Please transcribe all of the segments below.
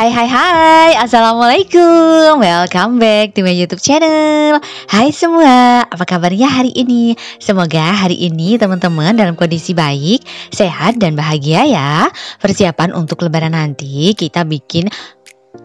Hai, Assalamualaikum. Welcome back to my YouTube channel. Hai semua, apa kabarnya hari ini? Semoga hari ini teman-teman dalam kondisi baik, sehat dan bahagia ya. Persiapan untuk lebaran nanti kita bikin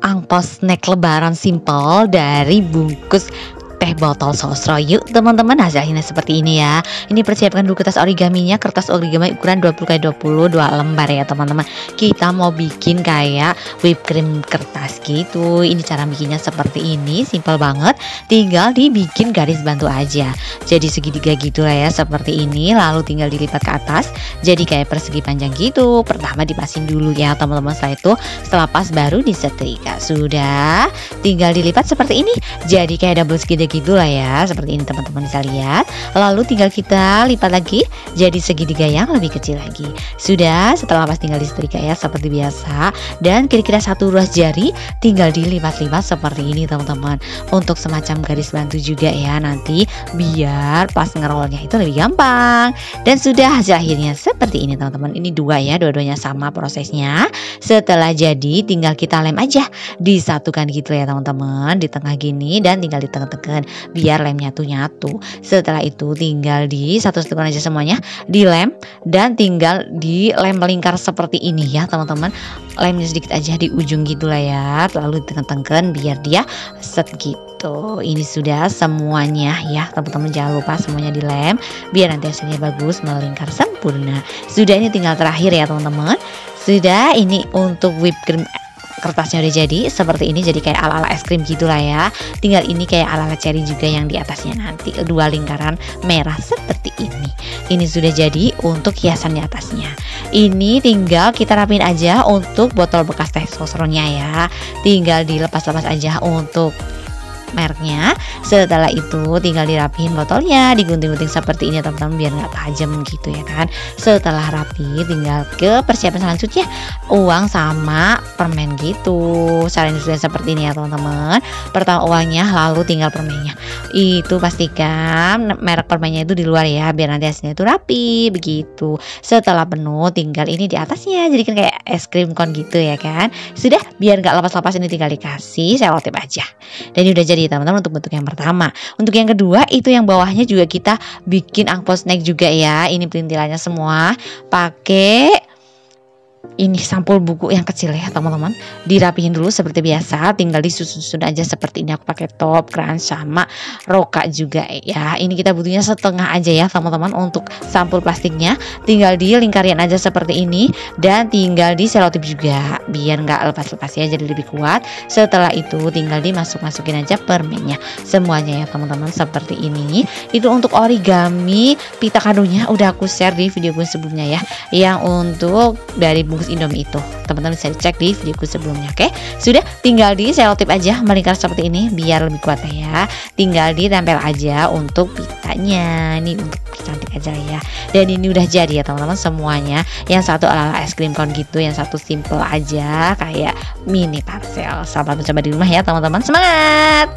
angpau snack lebaran simple dari bungkus teh botol sosro. Yuk teman-teman, hasilnya seperti ini ya. Ini persiapkan dulu kertas origaminya. Kertas origami ukuran 20x20 2 lembar ya teman-teman. Kita mau bikin kayak whipped cream kertas gitu. Ini cara bikinnya seperti ini, simple banget. Tinggal dibikin garis bantu aja. Jadi segitiga gitu lah ya, seperti ini. Lalu tinggal dilipat ke atas jadi kayak persegi panjang gitu. Pertama dipasin dulu ya teman-teman. Setelah itu, setelah pas baru disetrika. Sudah, tinggal dilipat seperti ini. Jadi kayak double segitiga gitu lah ya, seperti ini teman-teman bisa lihat. Lalu tinggal kita lipat lagi jadi segitiga yang lebih kecil lagi. Sudah, setelah pas tinggal disetrika ya seperti biasa. Dan kira-kira 1 ruas jari tinggal dilipat-lipat seperti ini teman-teman. Untuk semacam garis bantu juga ya nanti, biar pas ngerolnya itu lebih gampang. Dan sudah, hasil akhirnya seperti ini teman-teman. Ini dua ya, dua-duanya sama prosesnya. Setelah jadi tinggal kita lem aja, disatukan gitu ya teman-teman, di tengah gini, dan tinggal ditekan-tekan biar lemnya tuh nyatu. Setelah itu tinggal disatukan aja semuanya, dilem dan tinggal dilem melingkar seperti ini ya teman-teman. Lemnya sedikit aja di ujung gitulah ya, lalu ditekan-tekan biar dia set gitu. Ini sudah semuanya ya teman-teman, jangan lupa semuanya dilem biar nanti hasilnya bagus melingkar sempurna. Sudah, ini tinggal terakhir ya teman-teman. Sudah, ini untuk whipped cream kertasnya udah jadi seperti ini, jadi kayak ala-ala es krim gitulah ya. Tinggal ini kayak ala-ala cherry juga yang di atasnya nanti 2 lingkaran merah seperti ini. Ini sudah jadi untuk hiasan di atasnya. Ini tinggal kita rapiin aja untuk botol bekas teh sosronya ya. Tinggal dilepas-lepas aja untuk mereknya. Setelah itu tinggal dirapihin botolnya, digunting-gunting seperti ini teman-teman biar nggak tajam gitu ya kan. Setelah rapi tinggal ke persiapan selanjutnya, uang sama permen gitu. Caranya sudah seperti ini ya teman-teman. Pertama uangnya, lalu tinggal permennya. Itu pastikan merek permennya itu di luar ya, biar nanti hasilnya itu rapi begitu. Setelah penuh tinggal ini di atasnya jadikan kayak es krim cone gitu ya kan. Sudah, biar nggak lepas-lepas ini tinggal dikasih selotip aja. Dan ini udah jadi teman-teman untuk bentuk yang pertama. Untuk yang kedua itu yang bawahnya juga kita bikin angpau snack juga ya. Ini perintilannya semua pakai ini sampul buku yang kecil ya teman-teman. Dirapihin dulu seperti biasa, tinggal disusun aja seperti ini. Aku pakai top, crunch sama roka juga ya. Ini kita butuhnya setengah aja ya teman-teman. Untuk sampul plastiknya tinggal dilingkarin aja seperti ini, dan tinggal diselotip juga biar nggak lepas-lepas ya, jadi lebih kuat. Setelah itu tinggal dimasukin aja permennya semuanya ya teman-teman seperti ini. Itu untuk origami pita kadonya udah aku share di video gue sebelumnya ya, yang untuk dari bungkus Indomie itu teman-teman bisa dicek di videoku sebelumnya. Oke, sudah, tinggal di selotip aja melingkar seperti ini biar lebih kuat ya. Tinggal ditempel aja untuk pitanya, ini untuk cantik aja ya. Dan ini udah jadi ya teman-teman semuanya. Yang satu ala-ala es krim cone gitu, yang satu simple aja kayak mini parcel. Selamat mencoba di rumah ya teman-teman, semangat.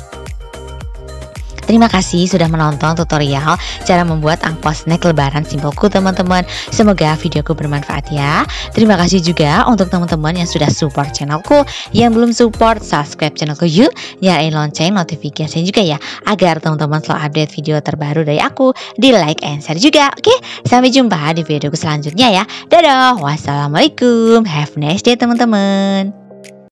Terima kasih sudah menonton tutorial cara membuat angpau snack lebaran simpelku teman-teman. Semoga videoku bermanfaat ya. Terima kasih juga untuk teman-teman yang sudah support channelku. Yang belum support, subscribe channelku yuk. Nyalain lonceng notifikasi juga ya, agar teman-teman selalu update video terbaru dari aku. Di like and share juga. Oke, sampai jumpa di videoku selanjutnya ya. Dadah, wassalamualaikum. Have a nice day teman-teman.